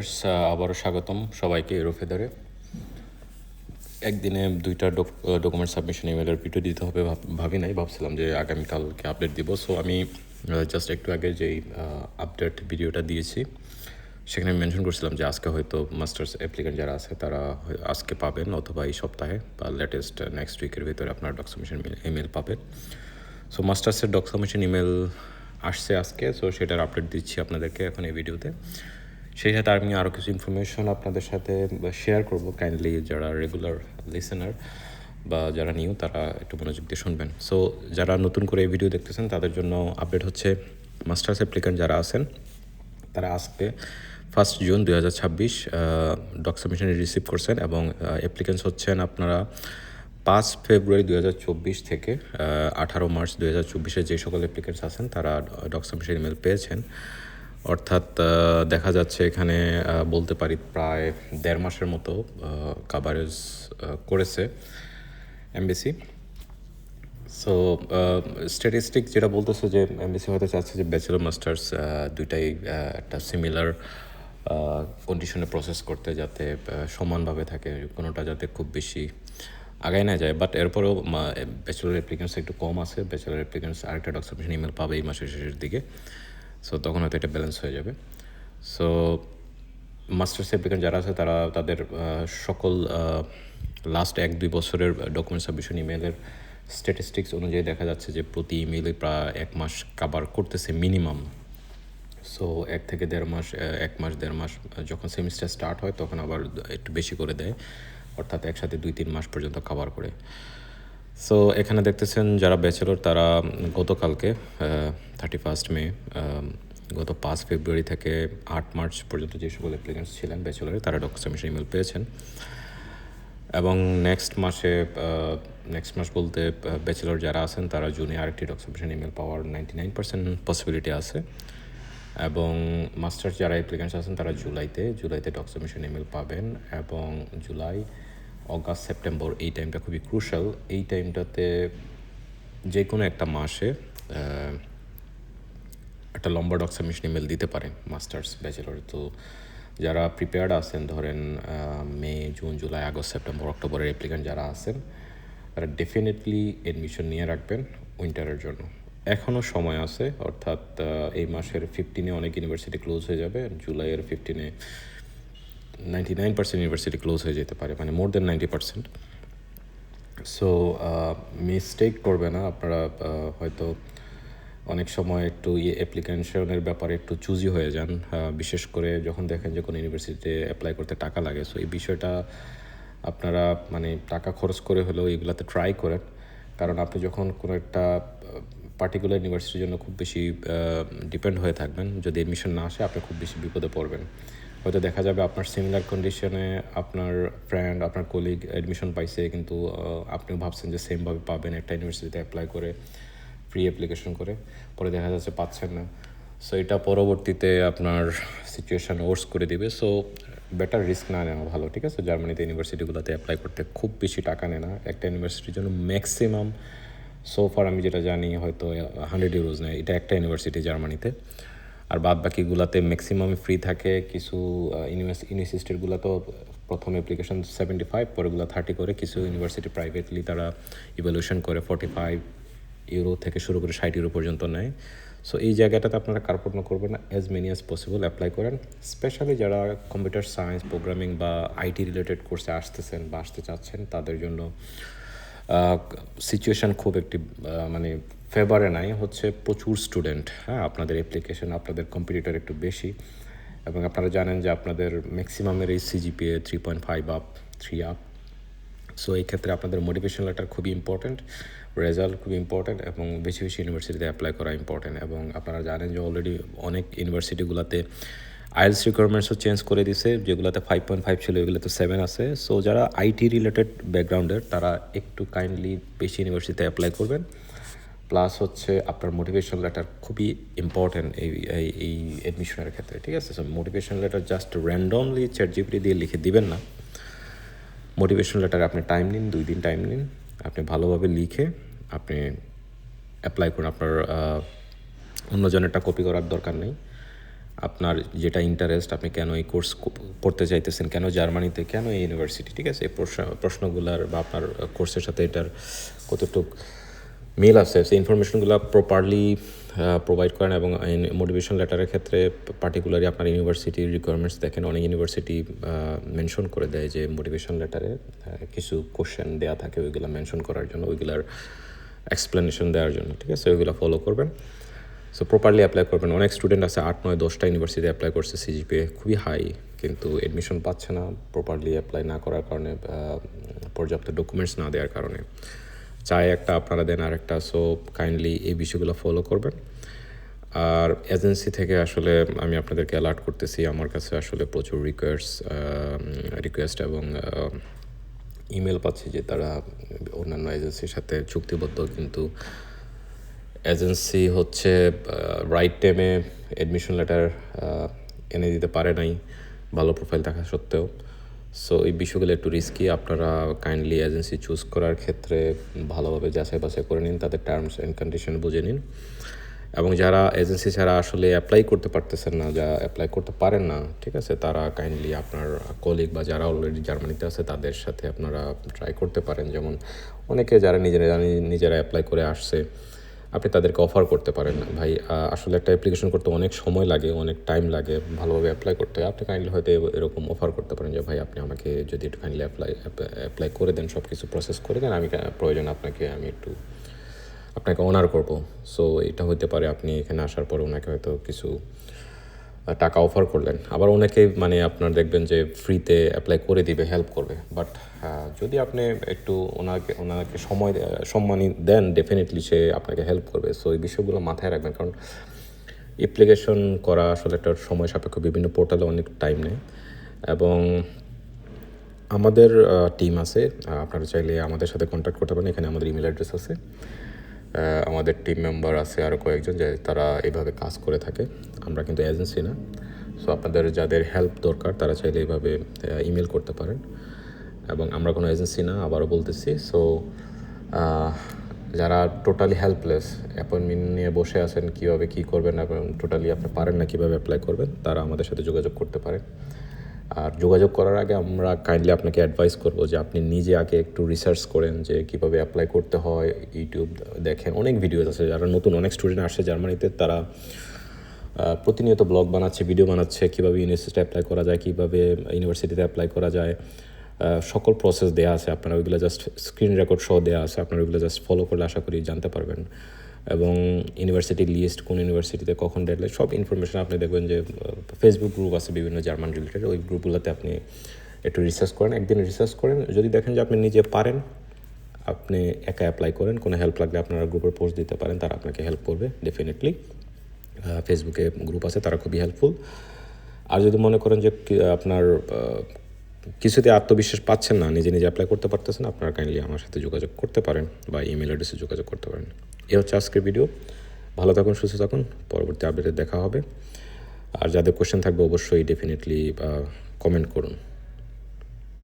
Viewers, আবারও স্বাগতম সবাইকে এরোফেদারে। একদিনে 2টা ডকুমেন্ট সাবমিশন ইমেলের ভিডিও দিতে হবে ভাবি নাই, ভাবছিলাম যে আগামীকালকে আপডেট দিব। সো আমি জাস্ট একটু আগে যেই আপডেট ভিডিওটা দিয়েছি সেখানে মেনশন করছিলাম যে আজকে হয়তো মাস্টার্স অ্যাপ্লিকেন্ট যারা আছে তারা আজকে পাবেন, অথবা এই সপ্তাহে বা লেটেস্ট নেক্সট উইকের ভিতরে আপনার ডক সাবমিশন ইমেল পাবেন। সো মাস্টার্সের ডক সাবমিশন ইমেল আসছে আজকে, সো সেটার আপডেট দিচ্ছি আপনাদেরকে এখন এই ভিডিওতে। সেই সাথে আমি আরও কিছু ইনফরমেশন আপনাদের সাথে শেয়ার করব। কাইন্ডলি যারা রেগুলার লিসেনার বা যারা নিউ তারা একটু মনোযোগ দিয়ে শুনবেন। সো যারা নতুন করে এই ভিডিও দেখতেছেন তাদের জন্য আপডেট হচ্ছে, মাস্টার্স অ্যাপ্লিকেন্ট যারা আছেন তারা আজকে 1 জুন 2026 ডক সাবমিশন রিসিভ করছেন, এবং অ্যাপ্লিকেন্টস হচ্ছেন আপনারা 5 ফেব্রুয়ারি 2024 থেকে 18 মার্চ 2024 যে সকল অ্যাপ্লিকেন্টস আছেন তারা ডক সাবমিশন ইমেল পেয়েছেন। অর্থাৎ দেখা যাচ্ছে এখানে বলতে পারি প্রায় 1.5 মাসের মতো কাভারেজ করেছে এমবিসি। সো স্ট্যাটিস্টিক যেটা বলতেছে যে এমবিসি হয়তো চাচ্ছে যে ব্যাচেলর মাস্টার্স দুইটাই একটা সিমিলার কন্ডিশনে প্রসেস করতে, যাতে সমানভাবে থাকে, কোনোটা যাতে খুব বেশি আগায় না যায়। বাট এরপরেও ব্যাচেলর অ্যাপ্লিকেন্টস একটু কম আছে, ব্যাচেলর অ্যাপ্লিকেন্টস আরেকটা ডক সাবমিশন ইমেল পাবে এই মাসের শেষের দিকে। সো তখন হয়তো এটা ব্যালেন্স হয়ে যাবে। সো মাস্টার্স অ্যাপ্লিকেন্ট যারা আছে তারা তাদের সকল লাস্ট 1-2 বছরের ডকুমেন্ট সাবমিশন ইমেলের স্ট্যাটিস্টিক্স অনুযায়ী দেখা যাচ্ছে যে প্রতি ইমেলে প্রায় 1 মাস কাভার করতেছে মিনিমাম। সো 1 থেকে 1.5 মাস, 1 মাস 1.5 মাস যখন সেমিস্টার স্টার্ট হয় তখন আবার একটু বেশি করে দেয়, অর্থাৎ একসাথে 2-3 মাস পর্যন্ত কাভার করে। সো এখানে দেখতেছেন যারা ব্যাচেলর তারা গতকালকে 31 মে, গত 5 ফেব্রুয়ারি থেকে 8 মার্চ পর্যন্ত যে সকল অ্যাপ্লিকেন্টস ছিলেন ব্যাচেলরে তারা ডক সাবমিশন ইমেল পেয়েছেন। এবং নেক্সট মাস বলতে ব্যাচেলর যারা আছেন তারা জুনে আরেকটি ডক সাবমিশন ইমেল পাওয়ার 99% পসিবিলিটি আছে। এবং মাস্টার্স যারা অ্যাপ্লিকেন্টস আছেন তারা জুলাইতে ডক সাবমিশন ইমেল পাবেন। এবং জুলাই, অগাস্ট, সেপ্টেম্বর এই টাইমটা খুবই ক্রুশাল। এই টাইমটাতে যে কোনো একটা মাসে একটা লম্বা ডক সাবমিশন ইমেল দিতে পারেন মাস্টার্স ব্যাচেলর। তো যারা প্রিপেয়ার্ড আছেন, ধরেন মে, জুন, জুলাই, আগস্ট, সেপ্টেম্বর, অক্টোবরের অ্যাপ্লিকেন্ট যারা আছেন তারা ডেফিনেটলি অ্যাডমিশন নিয়ে রাখবেন উইন্টারের জন্য। এখনও সময় আছে, অর্থাৎ এই মাসের 15-এ অনেক ইউনিভার্সিটি ক্লোজ হয়ে যাবে, জুলাইয়ের 15-এ 99% ইউনিভার্সিটি ক্লোজ হয়ে যেতে পারে, মানে মোর দেন 90%। সো মিস্টেক করবে না আপনারা। হয়তো অনেক সময় একটু অ্যাপ্লিকেশনের ব্যাপারে একটু চুজি হয়ে যান, বিশেষ করে যখন দেখেন যে কোনো ইউনিভার্সিটিতে অ্যাপ্লাই করতে টাকা লাগে। সো এই বিষয়টা আপনারা মানে টাকা খরচ করে হলেও এগুলাতে ট্রাই করেন, কারণ আপনি যখন কোনো একটা পার্টিকুলার ইউনিভার্সিটির জন্য খুব বেশি ডিপেন্ড হয়ে থাকবেন, যদি অ্যাডমিশন না আসে আপনি খুব বেশি বিপদে পড়বেন। হয়তো দেখা যাবে আপনার সিমিলার কন্ডিশনে আপনার ফ্রেন্ড, আপনার কলিগ অ্যাডমিশন পাইছে, কিন্তু আপনিও ভাবছেন যে সেমভাবে পাবেন একটা ইউনিভার্সিটিতে অ্যাপ্লাই করে, ফ্রি অ্যাপ্লিকেশন করে, পরে দেখা যাচ্ছে পাচ্ছেন না। সো এটা পরবর্তীতে আপনার সিচুয়েশান ওর্স করে দিবে। সো বেটার রিস্ক না নেওয়া ভালো, ঠিক আছে? জার্মানিতে ইউনিভার্সিটিগুলোতে অ্যাপ্লাই করতে খুব বেশি টাকা নেয় না, একটা ইউনিভার্সিটির জন্য ম্যাক্সিমাম সোফার আমি যেটা জানি হয়তো 100 ইউরোজ নেয়, এটা একটা ইউনিভার্সিটি জার্মানিতে। আর বাদ বাকিগুলোতে ম্যাক্সিমাম ফ্রি থাকে। কিছু ইউনিভার্সিটিগুলো তো প্রথম অ্যাপ্লিকেশন 75, পরেগুলো 30 করে। কিছু ইউনিভার্সিটি প্রাইভেটলি তারা ইভ্যালুয়েশন করে 45 ইউরো থেকে শুরু করে 60 ইউরো পর্যন্ত নেয়। সো এই জায়গাটাতে আপনারা কার্পণ্য করবেন না, as many as possible apply করেন। স্পেশালি যারা কম্পিউটার সায়েন্স, প্রোগ্রামিং বা আইটি রিলেটেড কোর্সে আসতেছেন বা আসতে চাচ্ছেন তাদের জন্য সিচুয়েশান খুব একটি মানে ফেভারে নাই। হচ্ছে প্রচুর স্টুডেন্ট, হ্যাঁ, আপনাদের অ্যাপ্লিকেশন, আপনাদের কম্পিটিটর একটু বেশি, এবং আপনারা জানেন যে আপনাদের ম্যাক্সিমামের এই সিজিপিএ 3.5 আপ, 3 আপ। সো এই ক্ষেত্রে আপনাদের মোটিভেশন লেটার খুবই ইম্পর্ট্যান্ট, রেজাল্ট খুবই ইম্পর্ট্যান্ট, এবং বেশি বেশি ইউনিভার্সিটিতে অ্যাপ্লাই করা ইম্পর্ট্যান্ট। এবং আপনারা জানেন যে অলরেডি অনেক ইউনিভার্সিটিগুলোতে আইএলস রিকোয়ারমেন্টসও চেঞ্জ করে দিছে, যেগুলোতে 5.5 ছিল এগুলোতে 7 আছে। সো যারা আইটি রিলেটেড ব্যাকগ্রাউন্ডের তারা একটু কাইন্ডলি বেশি ইউনিভার্সিটিতে অ্যাপ্লাই করবেন। প্লাস হচ্ছে আপনার মোটিভেশন লেটার খুবই ইম্পর্ট্যান্ট এই অ্যাডমিশনের ক্ষেত্রে, ঠিক আছে? So motivation letter just randomly ChatGPT দিয়ে লিখে দিবেন না। মোটিভেশন লেটার আপনি টাইম নিন, 2 দিন টাইম নিন, আপনি ভালোভাবে লিখে আপনি অ্যাপ্লাই করুন। আপনার অন্যজনেরটা কপি করার দরকার নেই। আপনার যেটা ইন্টারেস্ট, আপনি কেন এই কোর্স পড়তে চাইতেছেন, কেন জার্মানিতে, কেন এই ইউনিভার্সিটি, ঠিক আছে? এই প্রশ্নগুলার বা আপনার কোর্সের সাথে এটার কতটুক মিল আছে, সেই ইনফরমেশনগুলো প্রপারলি প্রোভাইড করেন। এবং মোটিভেশন লেটারের ক্ষেত্রে পার্টিকুলারলি আপনার ইউনিভার্সিটির রিকোয়ারমেন্টস দেখেন। অনেক ইউনিভার্সিটি মেনশন করে দেয় যে মোটিভেশন লেটারে কিছু কোশ্চেন দেওয়া থাকে, ওইগুলো মেনশন করার জন্য, ওইগুলার এক্সপ্লেনেশন দেওয়ার জন্য, ঠিক আছে? ওইগুলো ফলো করবেন। সো প্রপারলি অ্যাপ্লাই করবেন। অনেক স্টুডেন্ট আছে 8, 9, 10টা ইউনিভার্সিটি অ্যাপ্লাই করছে, সিজিপিএ খুবই হাই, কিন্তু এডমিশন পাচ্ছে না প্রপারলি অ্যাপ্লাই না করার কারণে, পর্যাপ্ত ডকুমেন্টস না দেওয়ার কারণে। চায় একটা, আপনারা দেন আরেকটা। সো কাইন্ডলি এই বিষয়গুলো ফলো করবেন। আর এজেন্সি থেকে আসলে আমি আপনাদেরকে অ্যালার্ট করতেছি, আমার কাছে আসলে প্রচুর রিকোয়েস্ট এবং ইমেল পাচ্ছি যে তারা অন্যান্য এজেন্সির সাথে চুক্তিবদ্ধ, কিন্তু এজেন্সি হচ্ছে রাইট টাইমে অ্যাডমিশন লেটার এনে দিতে পারে নাই, ভালো প্রোফাইল থাকা সত্ত্বেও। সো এই বিষয়গুলো একটু রিস্কি। আপনারা কাইন্ডলি এজেন্সি চুজ করার ক্ষেত্রে ভালোভাবে যাচাই বাছাই করে নিন, তাদের টার্মস অ্যান্ড কন্ডিশন বুঝে নিন। এবং যারা এজেন্সি ছাড়া আসলে অ্যাপ্লাই করতে পারতেছেন না, যা অ্যাপ্লাই করতে পারেন না, ঠিক আছে, তারা কাইন্ডলি আপনার কলিগ বা যারা অলরেডি জার্মানিতে আছে তাদের সাথে আপনারা ট্রাই করতে পারেন। যেমন অনেকে যারা নিজেরা অ্যাপ্লাই করে আসছে, আপনি তাদেরকে অফার করতে পারেন, ভাই আসলে একটা অ্যাপ্লিকেশন করতে অনেক সময় লাগে, অনেক টাইম লাগে, ভালোভাবে অ্যাপ্লাই করতে হয়। আপনি কাইন্ডলি হয়তো এরকম অফার করতে পারেন যে ভাই আপনি আমাকে যদি একটু কাইন্ডলি অ্যাপ্লাই করে দেন, সব কিছু প্রসেস করে দেন, আমি প্রয়োজন আমি একটু আপনাকে অনার করব। সো এটা হতে পারে আপনি এখানে আসার পর ওনাকে হয়তো কিছু টাকা অফার করলেন। আবার অনেকেই মানে আপনার দেখবেন যে ফ্রিতে অ্যাপ্লাই করে দিবে, হেল্প করবে। বাট যদি আপনি একটু ওনাকে সম্মানী দেন, ডেফিনেটলি সে আপনাকে হেল্প করবে। সো এই বিষয়গুলো মাথায় রাখবেন, কারণ অ্যাপ্লিকেশন করা আসলে একটা সময় সাপেক্ষ, বিভিন্ন পোর্টালে অনেক টাইম নেয়। এবং আমাদের টিম আছে, আপনারা চাইলে আমাদের সাথে কন্ট্যাক্ট করতে পারেন। এখানে আমাদের ইমেল অ্যাড্রেস আছে, আমাদের টিম মেম্বার আছে আরও কয়েকজন, যে তারা এইভাবে কাজ করে থাকে। আমরা কিন্তু এজেন্সি না। সো আপনাদের যাদের হেল্প দরকার তারা চাইলে এইভাবে ইমেল করতে পারেন। এবং আমরা কোনো এজেন্সি না, আবারও বলতেছি। সো যারা টোটালি হেল্পলেস, অ্যাপয়েন্টমেন্ট নিয়ে বসে আছেন কীভাবে কী করবেন এবং টোটালি আপনি পারেন না কীভাবে অ্যাপ্লাই করবেন, তারা আমাদের সাথে যোগাযোগ করতে পারেন। আর যোগাযোগ করার আগে আমরা কাইন্ডলি আপনাকে অ্যাডভাইস করবো যে আপনি নিজে আগে একটু রিসার্চ করেন যে কীভাবে অ্যাপ্লাই করতে হয়। ইউটিউব দেখেন, অনেক ভিডিওস আছে। যারা নতুন অনেক স্টুডেন্ট আসছে জার্মানিতে, তারা প্রতিনিয়ত ব্লগ বানাচ্ছে, ভিডিও বানাচ্ছে, কীভাবে ইউনিভার্সিটিতে অ্যাপ্লাই করা যায়, কীভাবে ইউনিভার্সিটিতে অ্যাপ্লাই করা যায়, সকল প্রসেস দেওয়া আছে। আপনারা ওইগুলো জাস্ট স্ক্রিন রেকর্ড সহ দেওয়া আছে, আপনারা ওইগুলো জাস্ট ফলো করলে আশা করি জানতে পারবেন। এবং ইউনিভার্সিটির লিস্ট, কোন ইউনিভার্সিটিতে কখন ডেডলাইন, সব ইনফরমেশন আপনি দেখবেন যে ফেসবুক গ্রুপ আছে বিভিন্ন জার্মান রিলেটেড, ওই গ্রুপগুলোতে আপনি একটু রিসার্চ করেন, একদিন রিসার্চ করেন। যদি দেখেন যে আপনি নিজে পারেন, আপনি একা অ্যাপ্লাই করেন। কোনো হেল্প লাগলে আপনারা গ্রুপে পোস্ট দিতে পারেন, তারা আপনাকে হেল্প করবে ডেফিনেটলি। ফেসবুকে গ্রুপ আছে, তারা খুবই হেল্পফুল। আর যদি মনে করেন যে আপনার কিছুতে আত্মবিশ্বাস পাচ্ছেন না, নিজে অ্যাপ্লাই করতে পারতেছেন, আপনারা কাইন্ডলি আমার সাথে যোগাযোগ করতে পারেন বা ইমেল অ্যাড্রেসে যোগাযোগ করতে পারেন। এই হচ্ছে আজকের ভিডিও। ভালো থাকুন, সুস্থ থাকুন, পরবর্তী আপডেটে দেখা হবে। আর যাদের কোশ্চেন থাকবে অবশ্যই ডেফিনেটলি কমেন্ট করুন।